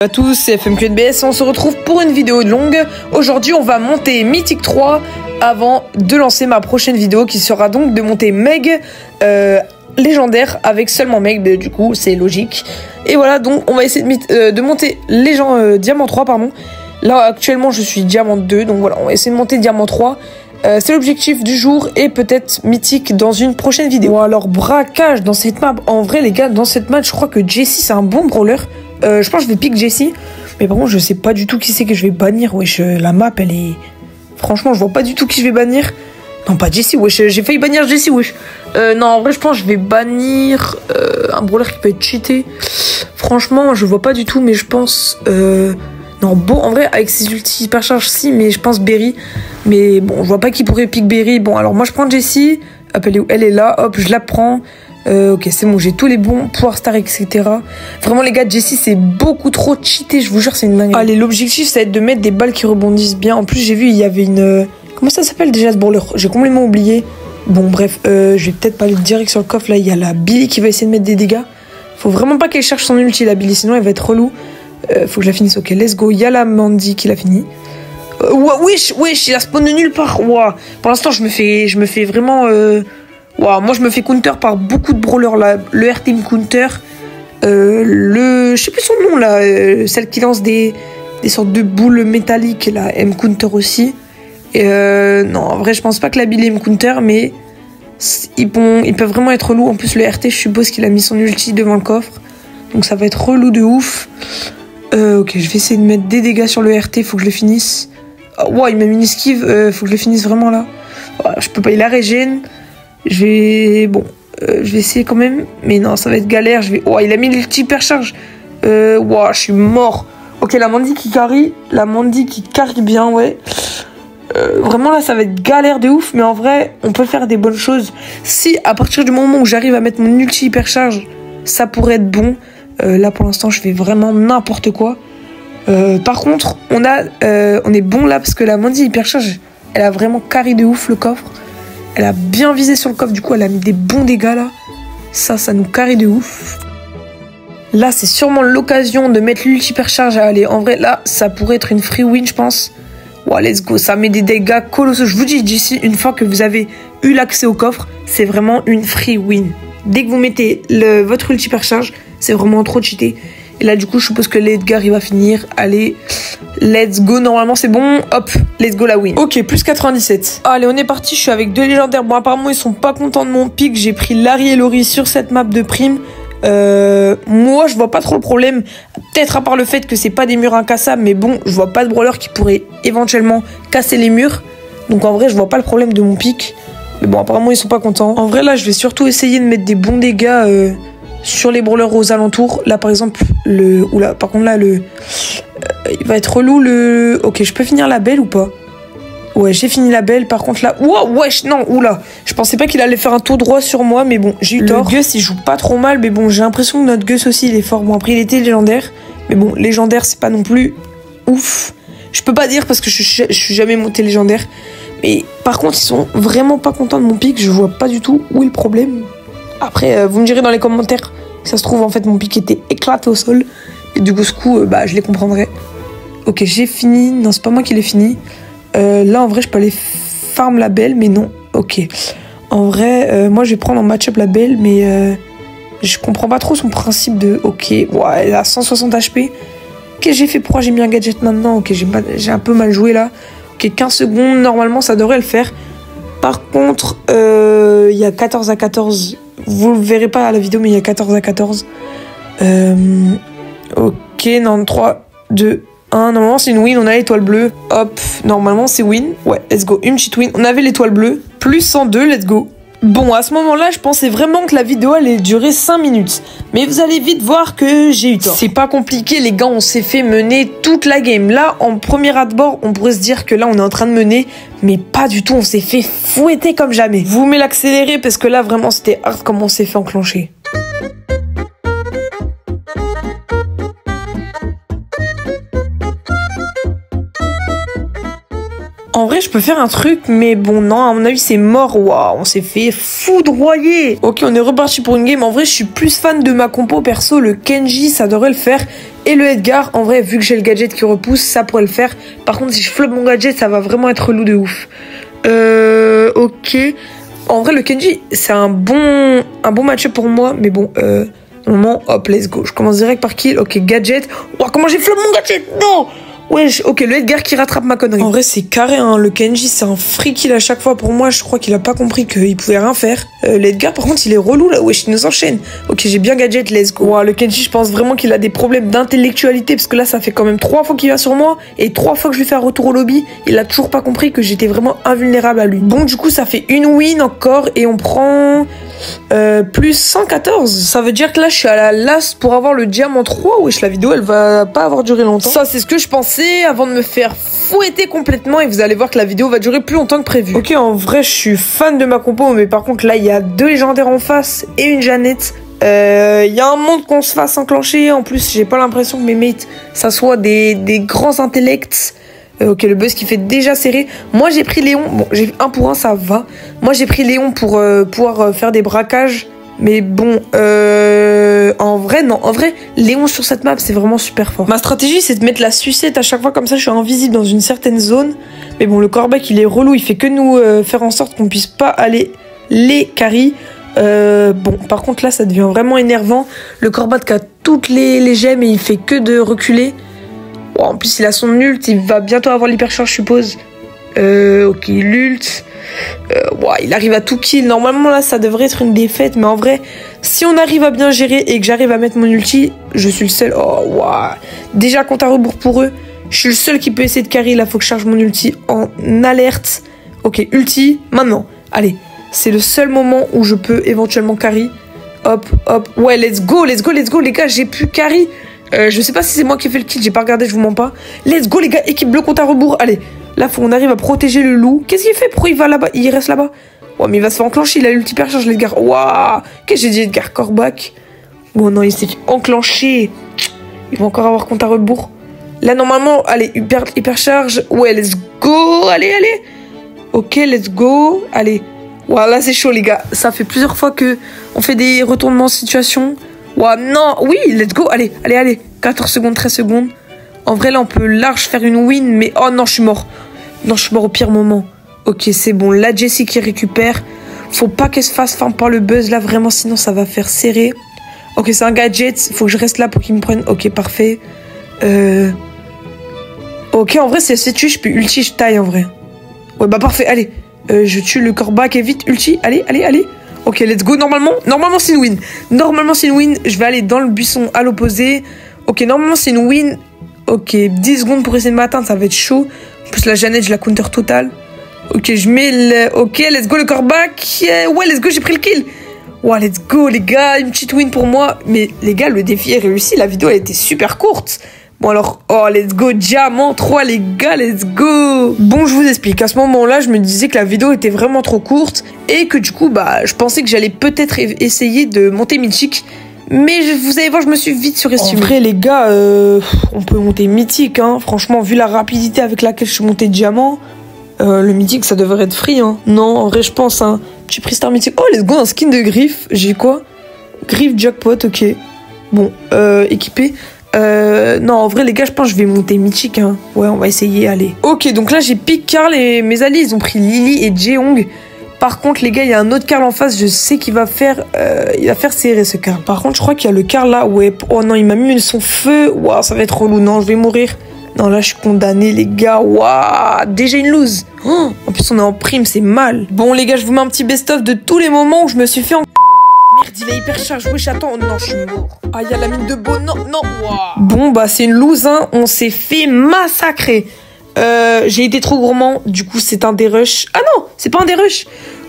À tous, c'est FMQNBS, on se retrouve pour une vidéo longue. Aujourd'hui, on va monter Mythique 3 avant de lancer ma prochaine vidéo qui sera donc de monter Meg légendaire avec seulement Meg, mais du coup, c'est logique. Et voilà, donc on va essayer de monter Diamant 3, pardon. Là, actuellement, je suis Diamant 2, donc voilà, on va essayer de monter Diamant 3. C'est l'objectif du jour et peut-être Mythique dans une prochaine vidéo. Bon, alors, braquage dans cette map. En vrai, les gars, dans cette map, je crois que Jessie, c'est un bon brawler. Je pense que je vais pick Jessie. Mais par contre, je sais pas du tout qui c'est que je vais bannir. Wesh, la map, elle est... Franchement, je vois pas du tout qui je vais bannir. Non, pas Jessie, wesh. J'ai failli bannir Jessie, wesh. Non, en vrai, je pense que je vais bannir un brawler qui peut être cheaté. Franchement, je vois pas du tout, mais je pense... Non, bon, en vrai, avec ses ultis hypercharge, si, mais je pense Berry. Mais bon, je vois pas qui pourrait pick Berry. Bon, alors moi, je prends Jessie. Hop, elle est là. Hop, je la prends. Ok, c'est bon, j'ai tous les bons pouvoirs star, etc. Vraiment, les gars, Jessie, c'est beaucoup trop cheaté, je vous jure, c'est une dinguerie. Allez, l'objectif, ça va être de mettre des balles qui rebondissent bien. En plus, j'ai vu, il y avait une... Comment ça s'appelle déjà ce brawler? J'ai complètement oublié. Bon, bref, je vais peut-être pas aller direct sur le coffre. Là, il y a la Billy qui va essayer de mettre des dégâts. Faut vraiment pas qu'elle cherche son ulti, la Billy, sinon elle va être relou. Faut que je la finisse. Ok, let's go. Il y a la Mandy qui l'a fini. Wesh, il a spawn de nulle part. Wow. Pour l'instant, je me fais vraiment... Wow, moi je me fais counter par beaucoup de brawlers là. Le R-Team counter, je sais plus son nom là, celle qui lance des sortes de boules métalliques là, M counter aussi. Et non, en vrai je pense pas que la Billy M counter, mais ils peuvent vraiment être relous. En plus le RT, je suppose qu'il a mis son ulti devant le coffre, donc ça va être relou de ouf. Ok, je vais essayer de mettre des dégâts sur le RT, faut que je le finisse. Oh, wow, il m'a mis une esquive, faut que je le finisse vraiment là. Oh, je peux pas, il a régène. Je vais essayer quand même. Mais non, ça va être galère. Oh, il a mis l'ulti hypercharge. Wow, je suis mort. Ok, la Mandy qui carry. La Mandy qui carry bien, ouais. Vraiment, là, ça va être galère de ouf. Mais en vrai, on peut faire des bonnes choses. Si, à partir du moment où j'arrive à mettre mon ulti hypercharge, ça pourrait être bon. Là, pour l'instant, je fais vraiment n'importe quoi. Par contre, on est bon là parce que la Mandy hypercharge, elle a vraiment carry de ouf le coffre. Elle a bien visé sur le coffre, du coup elle a mis des bons dégâts là. Ça nous carry de ouf. Là c'est sûrement l'occasion de mettre l'ulti hypercharge. Allez, en vrai là ça pourrait être une free win je pense. Ouais, let's go, ça met des dégâts colossaux. Je vous dis d'ici, une fois que vous avez eu l'accès au coffre, c'est vraiment une free win. Dès que vous mettez votre ulti hypercharge, c'est vraiment trop cheaté. Et là, du coup, je suppose que l'Edgar, il va finir. Allez, let's go. Normalement, c'est bon. Hop, let's go la win. Ok, plus 97. Allez, on est parti. Je suis avec deux légendaires. Bon, apparemment, ils sont pas contents de mon pic. J'ai pris Larry et Laurie sur cette map de prime. Moi, je vois pas trop le problème. Peut-être à part le fait que c'est pas des murs incassables. Mais bon, je vois pas de brawler qui pourrait éventuellement casser les murs. Donc, en vrai, je vois pas le problème de mon pic. Mais bon, apparemment, ils sont pas contents. En vrai, là, je vais surtout essayer de mettre des bons dégâts... sur les brawlers aux alentours. Là par exemple oula, par contre là il va être relou ok, je peux finir la belle ou pas? Ouais, j'ai fini la belle. Par contre là, wow, wesh, non, oula, je pensais pas qu'il allait faire un tour droit sur moi, mais bon, j'ai eu tort. Le Gus il joue pas trop mal, mais bon, j'ai l'impression que notre Gus aussi il est fort. Bon, après il était légendaire, mais bon, légendaire c'est pas non plus ouf. Je peux pas dire parce que je suis jamais monté légendaire, mais par contre ils sont vraiment pas contents de mon pic. Je vois pas du tout où est le problème. Après, vous me direz dans les commentaires, ça se trouve, en fait, mon pic était éclaté au sol. Et du coup, je les comprendrai. Ok, j'ai fini. Non, c'est pas moi qui l'ai fini. Là, en vrai, je peux aller farm la belle, mais non. Ok. En vrai, moi, je vais prendre en match-up la belle, mais je comprends pas trop son principe de... Ok, ouais, elle a 160 HP. Qu'est-ce que j'ai fait? Pourquoi j'ai mis un gadget maintenant? Ok, j'ai un peu mal joué, là. Ok, 15 secondes, normalement, ça devrait le faire. Par contre, il y a 14 à 14... Vous le verrez pas à la vidéo, mais il y a 14 à 14. Ok, non, 3, 2, 1. Normalement, c'est une win. On a l'étoile bleue. Hop, normalement, c'est win. Ouais, let's go. Une petite win. On avait l'étoile bleue. Plus 102, let's go. Bon, à ce moment-là, je pensais vraiment que la vidéo allait durer 5 minutes. Mais vous allez vite voir que j'ai eu tort. C'est pas compliqué, les gars. On s'est fait mener toute la game. Là, en premier raz-de-bord, on pourrait se dire que là, on est en train de mener. Mais pas du tout. On s'est fait fouetter comme jamais. Je vous mets l'accéléré parce que là, vraiment, c'était hard comme on s'est fait enclencher. En vrai, je peux faire un truc, mais bon, non, à mon avis, c'est mort. Waouh, on s'est fait foudroyer. Ok, on est reparti pour une game. En vrai, je suis plus fan de ma compo perso. Le Kenji, ça devrait le faire. Et le Edgar, en vrai, vu que j'ai le gadget qui repousse, ça pourrait le faire. Par contre, si je flop mon gadget, ça va vraiment être relou de ouf. Ok. En vrai, le Kenji, c'est un bon match-up pour moi. Mais bon, normalement, hop, let's go. Je commence direct par kill. Ok, gadget. Oh, comment j'ai flop mon gadget? Non! Wesh, ok, le Edgar qui rattrape ma connerie. En vrai, c'est carré, hein. Le Kenji, c'est un free kill à chaque fois pour moi. Je crois qu'il a pas compris qu'il pouvait rien faire. Le Edgar, par contre, il est relou là. Wesh, il nous enchaîne. Ok, j'ai bien gadget, let's go. Wow, le Kenji, je pense vraiment qu'il a des problèmes d'intellectualité parce que là, ça fait quand même 3 fois qu'il va sur moi et 3 fois que je lui fais un retour au lobby. Il a toujours pas compris que j'étais vraiment invulnérable à lui. Bon, du coup, ça fait une win encore et on prend plus 114. Ça veut dire que là, je suis à la last pour avoir le diamant 3. Wesh, la vidéo, elle va pas avoir duré longtemps. Ça, c'est ce que je pensais avant de me faire fouetter complètement et vous allez voir que la vidéo va durer plus longtemps que prévu. Ok, en vrai, je suis fan de ma compo, mais par contre, là, il y a 2 légendaires en face et une Jeannette. Il y a un monde qu'on se fasse enclencher. En plus, j'ai pas l'impression que mes mates, ça soit des grands intellects. Ok, le buzz qui fait déjà serré. Moi, j'ai pris Léon. Bon, j'ai 1 pour 1, ça va. Moi, j'ai pris Léon pour pouvoir faire des braquages. Mais bon, en vrai, non. En vrai, Léon sur cette map, c'est vraiment super fort. Ma stratégie, c'est de mettre la sucette à chaque fois. Comme ça, je suis invisible dans une certaine zone. Mais bon, le corbac, il est relou. Il fait que nous faire en sorte qu'on puisse pas aller les carry. Bon, par contre, là, ça devient vraiment énervant. Le corbac qui a toutes les gemmes et il fait que de reculer. Oh, en plus, il a son ult. Il va bientôt avoir l'hypercharge, je suppose. Ok, l'ult. Il arrive à tout kill. Normalement, là, ça devrait être une défaite. Mais en vrai, si on arrive à bien gérer et que j'arrive à mettre mon ulti, je suis le seul. Oh, wow. Déjà, compte à rebours pour eux. Je suis le seul qui peut essayer de carry. Là, faut que je charge mon ulti en alerte. Ok, ulti. Maintenant. Allez. C'est le seul moment où je peux éventuellement carry. Hop, hop. Ouais, let's go, let's go, let's go. Les gars, j'ai pu carry. Je sais pas si c'est moi qui ai fait le kill. J'ai pas regardé, je vous mens pas. Let's go, les gars. Équipe bleu compte à rebours. Allez. Là, faut qu'on arrive à protéger le loup. Qu'est-ce qu'il fait? Pourquoi il va là-bas? Il reste là-bas. Ouais, mais il va se faire enclencher. Il a l'ulti hyper charge, l'Edgar. Waouh! Qu'est-ce que j'ai dit, Edgar Corbac? Bon, non, il s'est enclenché. Il va encore avoir compte à rebours. Là, normalement, allez, hyper charge. Ouais, let's go. Allez, allez. Ok, let's go. Allez. Voilà, c'est chaud, les gars. Ça fait plusieurs fois que on fait des retournements de situation. Ouais, non. Oui, let's go. Allez, allez, allez. 14 secondes, 13 secondes. En vrai, là, on peut large faire une win, mais... Oh non, je suis mort. Non, je suis mort au pire moment. Ok, c'est bon. Là, Jessie qui récupère. Faut pas qu'elle se fasse farm par le buzz, là, vraiment, sinon ça va faire serrer. Ok, c'est un gadget. Faut que je reste là pour qu'il me prenne. Ok, parfait. Ok, en vrai, si elle s'est tuée, je peux ulti, je taille, en vrai. Ouais, bah parfait, allez. Je tue le corbac et vite, ulti. Allez, allez, allez. Ok, let's go. Normalement, c'est une win. Normalement, c'est une win. Je vais aller dans le buisson à l'opposé. Ok, normalement, c'est une win. Ok, 10 secondes pour essayer de m'atteindre, ça va être chaud. En plus, la Jeannette, je la counter totale. Ok, je mets le... Ok, let's go le corbac. Ouais, let's go, j'ai pris le kill. Ouais, let's go les gars, une petite win pour moi. Mais les gars, le défi est réussi, la vidéo a été super courte. Bon alors, oh let's go, diamant 3 les gars, let's go. Bon, je vous explique, à ce moment-là, je me disais que la vidéo était vraiment trop courte. Et que du coup, bah, je pensais que j'allais peut-être essayer de monter mythique. Mais vous allez voir, je me suis vite surestimé. En vrai, les gars, on peut monter mythique, hein. Franchement, vu la rapidité avec laquelle je suis monté diamant, le mythique, ça devrait être free, hein. Non, en vrai, je pense, hein. J'ai pris star mythique. Oh, let's go, un skin de griffe. J'ai quoi? Griffe jackpot, ok. Bon, équipé. Non, en vrai, les gars, je pense que je vais monter mythique, hein. Ouais, on va essayer, allez. Ok, donc là, j'ai pick Karl et mes alliés, ils ont pris Lily et Jeong. Par contre, les gars, il y a un autre Karl en face. Je sais qu'il va faire... il va faire serrer, ce Karl. Par contre, je crois qu'il y a le Karl là. Ouais. Oh non, il m'a mis son feu. Waouh, ça va être relou. Non, je vais mourir. Non, là, je suis condamné, les gars. Waouh, déjà une lose. Oh, en plus, on est en prime, c'est mal. Bon, les gars, je vous mets un petit best-of de tous les moments où je me suis fait en... Merde, il est hyper chargé. Wesh, attends. Non, je suis mort. Ah, il y a la mine de beau. Non, non. Wow. Bon, bah, c'est une lose, hein. On s'est fait massacrer. J'ai été trop gourmand, du coup c'est un des rushs. Ah non, c'est pas un des rushs.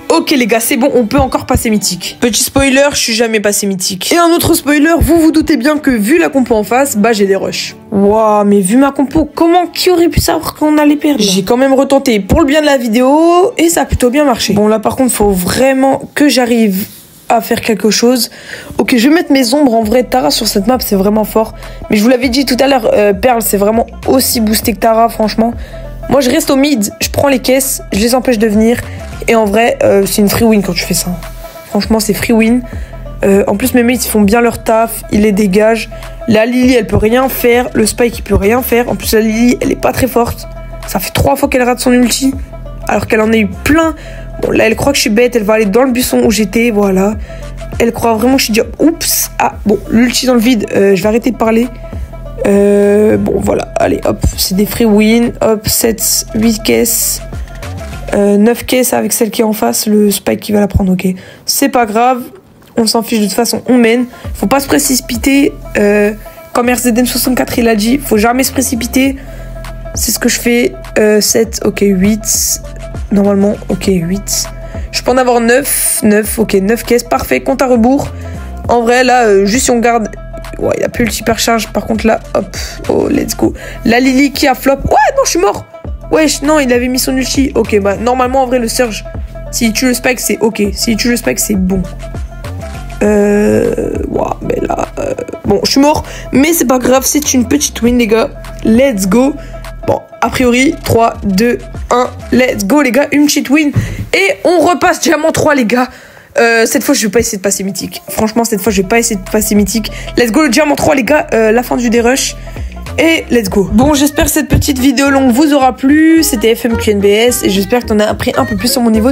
Ok les gars, c'est bon, on peut encore passer mythique. Petit spoiler, je suis jamais passé mythique. Et un autre spoiler, vous vous doutez bien que vu la compo en face, bah j'ai des rushs. Waouh, mais vu ma compo, qui aurait pu savoir qu'on allait perdre? J'ai quand même retenté pour le bien de la vidéo et ça a plutôt bien marché. Bon là par contre, faut vraiment que j'arrive à faire quelque chose. Ok, je vais mettre mes ombres. En vrai, Tara sur cette map, c'est vraiment fort. Mais je vous l'avais dit tout à l'heure, Pearl, c'est vraiment aussi boosté que Tara, franchement. Moi, je reste au mid, je prends les caisses, je les empêche de venir. Et en vrai, c'est une free win quand tu fais ça. Franchement, c'est free win. En plus, mes mates, ils font bien leur taf, ils les dégagent. La Lily, elle peut rien faire. Le Spike, il peut rien faire. En plus, la Lily, elle est pas très forte. Ça fait 3 fois qu'elle rate son ulti, alors qu'elle en a eu plein. Bon, là, elle croit que je suis bête. Elle va aller dans le buisson où j'étais, voilà. Elle croit vraiment que je suis dit, oups. Ah, bon, l'ulti dans le vide, je vais arrêter de parler. Bon, voilà, allez, hop. C'est des free win. Hop, 7, 8 caisses. 9 caisses avec celle qui est en face. Le Spike qui va la prendre, ok. C'est pas grave. On s'en fiche, de toute façon, on mène. Faut pas se précipiter. Comme RZN64, il a dit, faut jamais se précipiter. C'est ce que je fais. 7, ok, 8. Normalement, ok, 8. Je peux en avoir 9. 9, ok, 9 caisses. Parfait, compte à rebours. En vrai, là, juste si on garde... Ouais, il a plus l'hypercharge. Par contre, là, hop. Oh, let's go. La Lily qui a flop. Ouais, non, je suis mort. Wesh, non, il avait mis son ulti. Ok, bah, normalement, en vrai, le Surge, s'il tue le Spike, c'est ok. S'il tue le Spike, c'est bon. Wow, mais là... Bon, je suis mort. Mais c'est pas grave, c'est une petite win, les gars. Let's go. Bon, a priori, 3, 2, 1. Let's go, les gars. Une petite win. Et on repasse diamant 3, les gars. Cette fois, je vais pas essayer de passer mythique. Franchement, cette fois, je vais pas essayer de passer mythique. Let's go, le diamant 3, les gars. La fin du dérush. Et let's go. Bon, j'espère que cette petite vidéo longue vous aura plu. C'était FMQNBS. Et j'espère que t'en as appris un peu plus sur mon niveau.